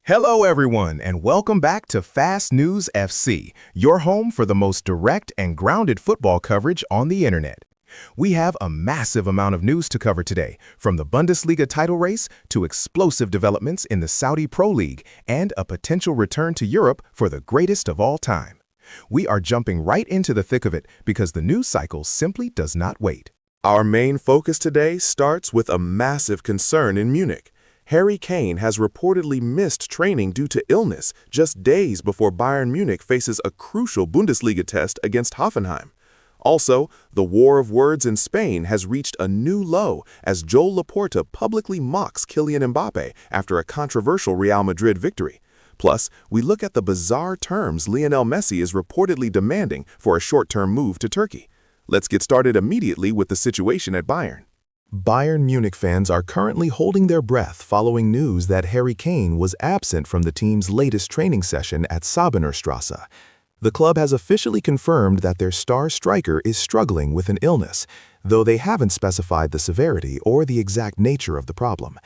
Hello everyone and welcome back to Fast News FC, your home for the most direct and grounded football coverage on the internet. We have a massive amount of news to cover today, from the Bundesliga title race to explosive developments in the Saudi Pro League and a potential return to Europe for the greatest of all time. We are jumping right into the thick of it because the news cycle simply does not wait. Our main focus today starts with a massive concern in Munich. Harry Kane has reportedly missed training due to illness just days before Bayern Munich faces a crucial Bundesliga test against Hoffenheim. Also, the war of words in Spain has reached a new low as Joan Laporta publicly mocks Kylian Mbappe after a controversial Real Madrid victory. Plus, we look at the bizarre terms Lionel Messi is reportedly demanding for a short-term move to Turkey. Let's get started immediately with the situation at Bayern. Bayern Munich fans are currently holding their breath following news that Harry Kane was absent from the team's latest training session at Sabenerstrasse. The club has officially confirmed that their star striker is struggling with an illness, though they haven't specified the severity or the exact nature of the problem.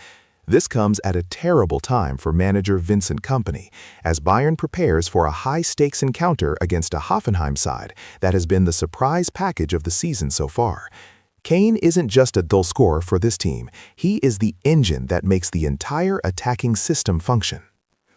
This comes at a terrible time for manager Vincent Kompany, as Bayern prepares for a high-stakes encounter against a Hoffenheim side that has been the surprise package of the season so far. Kane isn't just a dull scorer for this team, he is the engine that makes the entire attacking system function.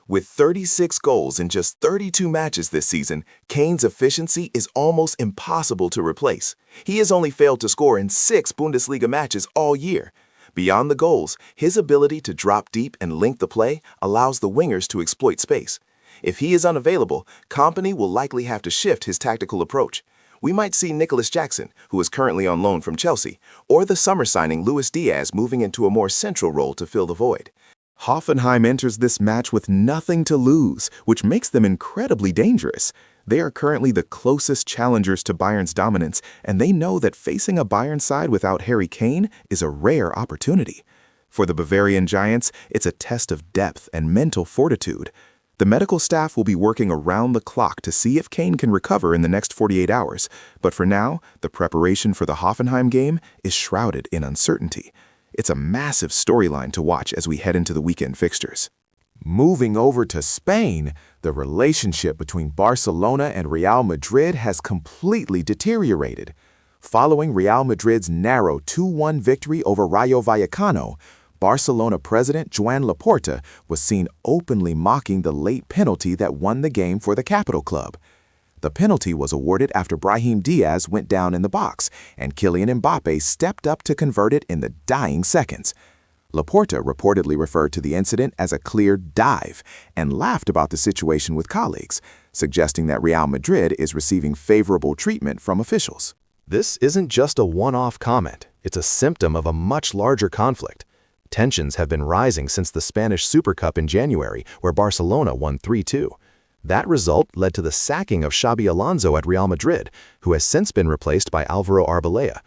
With 36 goals in just 32 matches this season, Kane's efficiency is almost impossible to replace. He has only failed to score in 6 Bundesliga matches all year. Beyond the goals, his ability to drop deep and link the play allows the wingers to exploit space. If he is unavailable, Kompany will likely have to shift his tactical approach. We might see Nicholas Jackson, who is currently on loan from Chelsea, or the summer signing Luis Diaz moving into a more central role to fill the void. Hoffenheim enters this match with nothing to lose, which makes them incredibly dangerous. They are currently the closest challengers to Bayern's dominance, and they know that facing a Bayern side without Harry Kane is a rare opportunity. For the Bavarian Giants, it's a test of depth and mental fortitude. The medical staff will be working around the clock to see if Kane can recover in the next 48 hours, but for now, the preparation for the Hoffenheim game is shrouded in uncertainty. It's a massive storyline to watch as we head into the weekend fixtures. Moving over to Spain, the relationship between Barcelona and Real Madrid has completely deteriorated. Following Real Madrid's narrow 2-1 victory over Rayo Vallecano, Barcelona president Joan Laporta was seen openly mocking the late penalty that won the game for the capital club. The penalty was awarded after Brahim Diaz went down in the box, and Kylian Mbappe stepped up to convert it in the dying seconds. Laporta reportedly referred to the incident as a clear dive and laughed about the situation with colleagues, suggesting that Real Madrid is receiving favorable treatment from officials. This isn't just a one-off comment, it's a symptom of a much larger conflict. Tensions have been rising since the Spanish Super Cup in January, where Barcelona won 3-2. That result led to the sacking of Xabi Alonso at Real Madrid, who has since been replaced by Álvaro Arbeloa.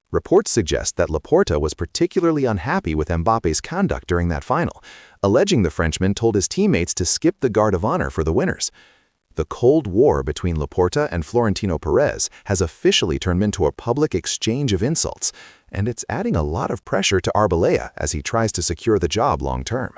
Reports suggest that Laporta was particularly unhappy with Mbappe's conduct during that final, alleging the Frenchman told his teammates to skip the guard of honor for the winners. The Cold War between Laporta and Florentino Perez has officially turned into a public exchange of insults, and it's adding a lot of pressure to Arbeloa as he tries to secure the job long-term.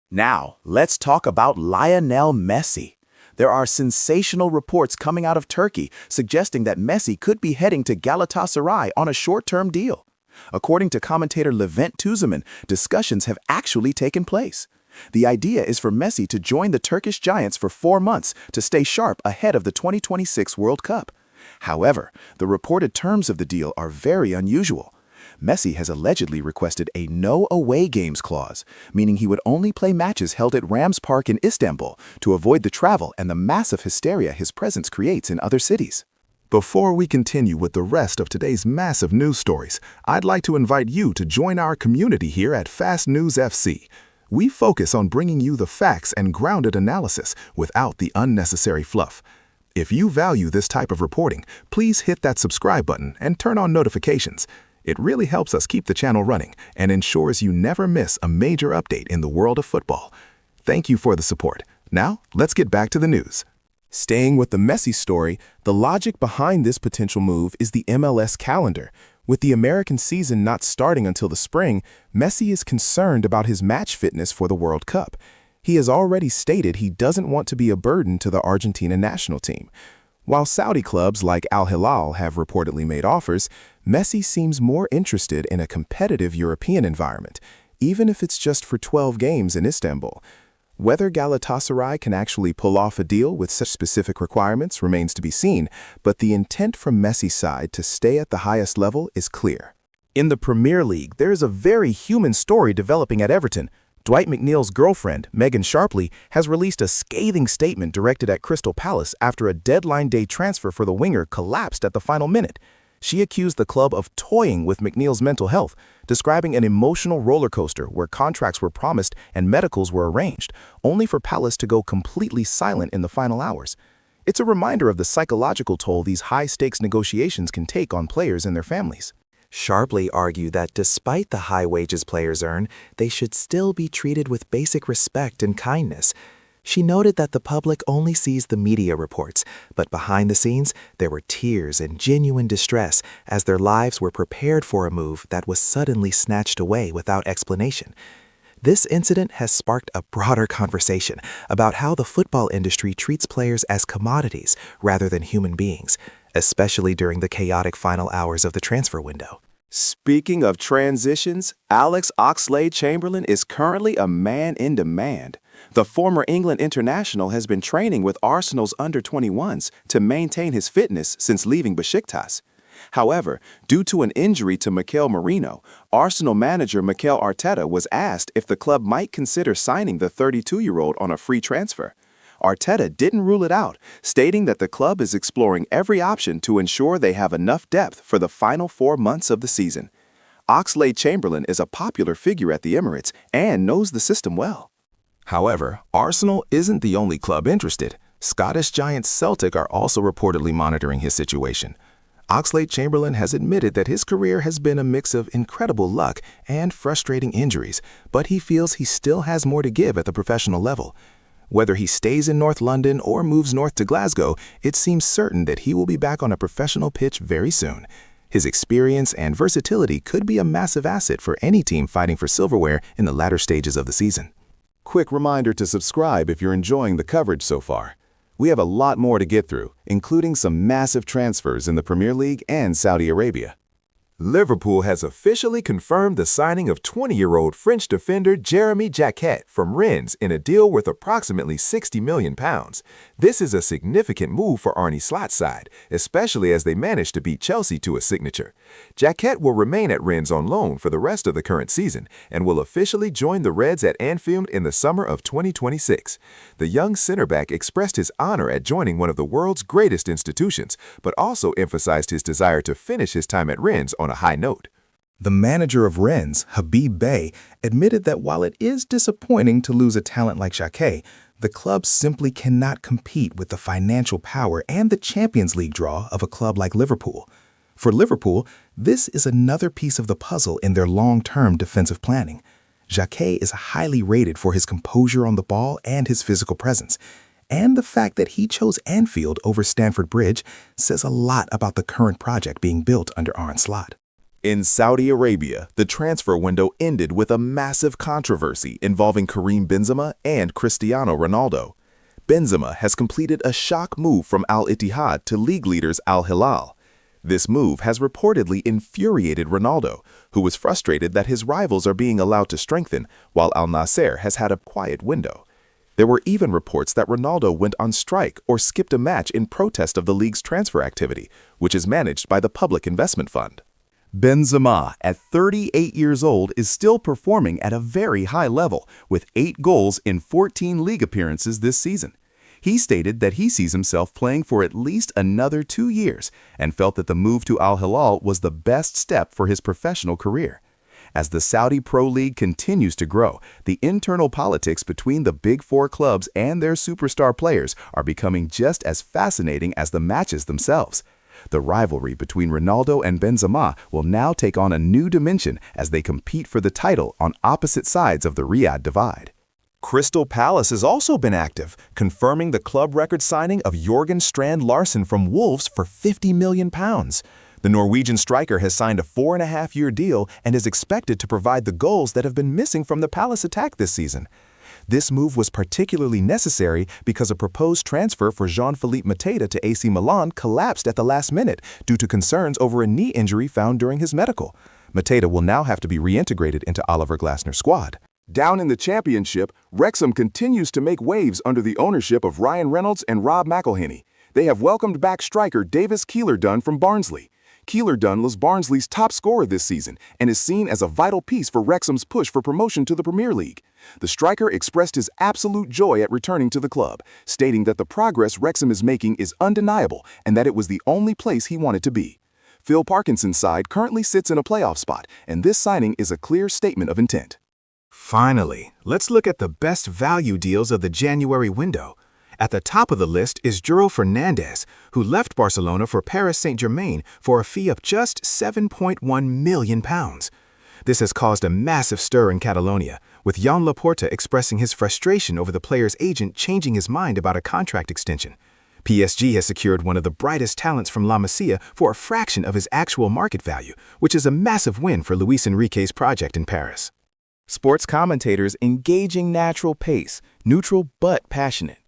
Now, let's talk about Lionel Messi. There are sensational reports coming out of Turkey suggesting that Messi could be heading to Galatasaray on a short-term deal. According to commentator Levent Tüzemen, discussions have actually taken place. The idea is for Messi to join the Turkish Giants for 4 months to stay sharp ahead of the 2026 World Cup. However, the reported terms of the deal are very unusual. Messi has allegedly requested a no away games clause, meaning he would only play matches held at Rams Park in Istanbul to avoid the travel and the massive hysteria his presence creates in other cities. Before we continue with the rest of today's massive news stories, I'd like to invite you to join our community here at Fast News FC. We focus on bringing you the facts and grounded analysis without the unnecessary fluff. If you value this type of reporting, please hit that subscribe button and turn on notifications. It really helps us keep the channel running and ensures you never miss a major update in the world of football. Thank you for the support. Now, let's get back to the news. Staying with the Messi story, the logic behind this potential move is the MLS calendar. With the American season not starting until the spring, Messi is concerned about his match fitness for the World Cup. He has already stated he doesn't want to be a burden to the Argentina national team. While Saudi clubs like Al-Hilal have reportedly made offers, Messi seems more interested in a competitive European environment, even if it's just for 12 games in Istanbul. Whether Galatasaray can actually pull off a deal with such specific requirements remains to be seen, but the intent from Messi's side to stay at the highest level is clear. In the Premier League, there is a very human story developing at Everton. Dwight McNeil's girlfriend, Megan Sharpley, has released a scathing statement directed at Crystal Palace after a deadline day transfer for the winger collapsed at the final minute. She accused the club of toying with McNeil's mental health, describing an emotional roller coaster where contracts were promised and medicals were arranged, only for Palace to go completely silent in the final hours. It's a reminder of the psychological toll these high-stakes negotiations can take on players and their families. Sharpley argued that despite the high wages players earn, they should still be treated with basic respect and kindness. She noted that the public only sees the media reports, but behind the scenes, there were tears and genuine distress as their lives were prepared for a move that was suddenly snatched away without explanation. This incident has sparked a broader conversation about how the football industry treats players as commodities rather than human beings, especially during the chaotic final hours of the transfer window. Speaking of transitions, Alex Oxlade-Chamberlain is currently a man in demand. The former England international has been training with Arsenal's under-21s to maintain his fitness since leaving Besiktas. However, due to an injury to Mikel Merino, Arsenal manager Mikel Arteta was asked if the club might consider signing the 32-year-old on a free transfer. Arteta didn't rule it out, stating that the club is exploring every option to ensure they have enough depth for the final 4 months of the season. Oxlade-Chamberlain is a popular figure at the Emirates and knows the system well. However, Arsenal isn't the only club interested. Scottish giants Celtic are also reportedly monitoring his situation. Oxlade-Chamberlain has admitted that his career has been a mix of incredible luck and frustrating injuries, but he feels he still has more to give at the professional level. Whether he stays in North London or moves north to Glasgow, it seems certain that he will be back on a professional pitch very soon. His experience and versatility could be a massive asset for any team fighting for silverware in the latter stages of the season. Quick reminder to subscribe if you're enjoying the coverage so far. We have a lot more to get through, including some massive transfers in the Premier League and Saudi Arabia. Liverpool has officially confirmed the signing of 20-year-old French defender Jeremy Jacquet from Rennes in a deal worth approximately £60 million. This is a significant move for Arne Slot's side, especially as they managed to beat Chelsea to a signature. Jacquet will remain at Rennes on loan for the rest of the current season and will officially join the Reds at Anfield in the summer of 2026. The young center-back expressed his honor at joining one of the world's greatest institutions, but also emphasized his desire to finish his time at Rennes on a high note. The manager of Rennes, Habib Bey, admitted that while it is disappointing to lose a talent like Jacquet, the club simply cannot compete with the financial power and the Champions League draw of a club like Liverpool. For Liverpool, this is another piece of the puzzle in their long-term defensive planning. Jacquet is highly rated for his composure on the ball and his physical presence, and the fact that he chose Anfield over Stamford Bridge says a lot about the current project being built under Arne Slot. In Saudi Arabia, the transfer window ended with a massive controversy involving Karim Benzema and Cristiano Ronaldo. Benzema has completed a shock move from Al-Ittihad to league leaders Al-Hilal. This move has reportedly infuriated Ronaldo, who was frustrated that his rivals are being allowed to strengthen, while Al-Nassr has had a quiet window. There were even reports that Ronaldo went on strike or skipped a match in protest of the league's transfer activity, which is managed by the Public Investment Fund. Benzema, at 38 years old, is still performing at a very high level, with 8 goals in 14 league appearances this season. He stated that he sees himself playing for at least another 2 years and felt that the move to Al-Hilal was the best step for his professional career. As the Saudi Pro League continues to grow, the internal politics between the Big Four clubs and their superstar players are becoming just as fascinating as the matches themselves. The rivalry between Ronaldo and Benzema will now take on a new dimension as they compete for the title on opposite sides of the Riyadh divide. Crystal Palace has also been active, confirming the club record signing of Jørgen Strand Larsen from Wolves for £50 million. The Norwegian striker has signed a 4.5-year deal and is expected to provide the goals that have been missing from the Palace attack this season. This move was particularly necessary because a proposed transfer for Jean-Philippe Mateta to AC Milan collapsed at the last minute due to concerns over a knee injury found during his medical. Mateta will now have to be reintegrated into Oliver Glasner's squad. Down in the Championship, Wrexham continues to make waves under the ownership of Ryan Reynolds and Rob McElhenney. They have welcomed back striker Davis Keillor-Dunn from Barnsley. Keillor-Dunn was Barnsley's top scorer this season and is seen as a vital piece for Wrexham's push for promotion to the Premier League. The striker expressed his absolute joy at returning to the club, stating that the progress Wrexham is making is undeniable and that it was the only place he wanted to be. Phil Parkinson's side currently sits in a playoff spot, and this signing is a clear statement of intent. Finally, let's look at the best value deals of the January window. At the top of the list is Fernandez, who left Barcelona for Paris Saint-Germain for a fee of just £7.1 million. This has caused a massive stir in Catalonia, with Joan Laporta expressing his frustration over the player's agent changing his mind about a contract extension. PSG has secured one of the brightest talents from La Masia for a fraction of his actual market value, which is a massive win for Luis Enrique's project in Paris. Sports commentators engaging natural pace, neutral but passionate.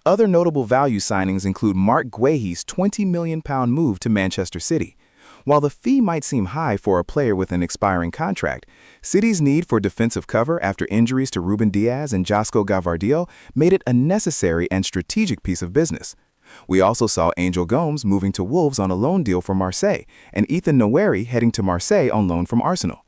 Other notable value signings include Mark Guehi's £20 million move to Manchester City. While the fee might seem high for a player with an expiring contract, City's need for defensive cover after injuries to Ruben Diaz and Josko Gavardio made it a necessary and strategic piece of business. We also saw Angel Gomes moving to Wolves on a loan deal from Marseille, and Ethan Nwaneri heading to Marseille on loan from Arsenal.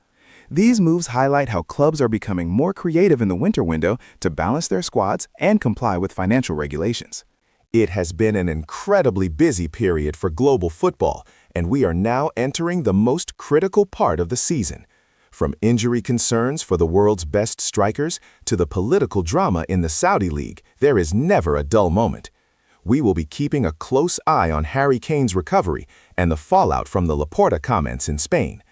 These moves highlight how clubs are becoming more creative in the winter window to balance their squads and comply with financial regulations. It has been an incredibly busy period for global football, and we are now entering the most critical part of the season. From injury concerns for the world's best strikers to the political drama in the Saudi League, there is never a dull moment. We will be keeping a close eye on Harry Kane's recovery and the fallout from the Laporta comments in Spain.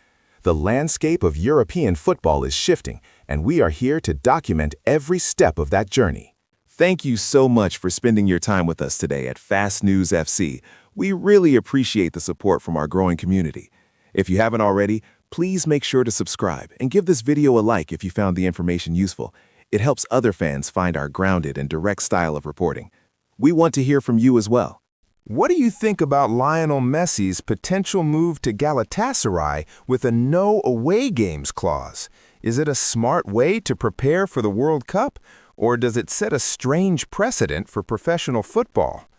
The landscape of European football is shifting, and we are here to document every step of that journey. Thank you so much for spending your time with us today at Fast News FC. We really appreciate the support from our growing community. If you haven't already, please make sure to subscribe and give this video a like if you found the information useful. It helps other fans find our grounded and direct style of reporting. We want to hear from you as well. What do you think about Lionel Messi's potential move to Galatasaray with a no away games clause? Is it a smart way to prepare for the World Cup, or does it set a strange precedent for professional football?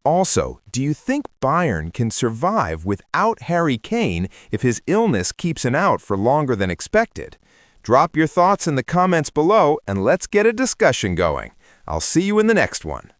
Also, do you think Bayern can survive without Harry Kane if his illness keeps him out for longer than expected? Drop your thoughts in the comments below and let's get a discussion going. I'll see you in the next one.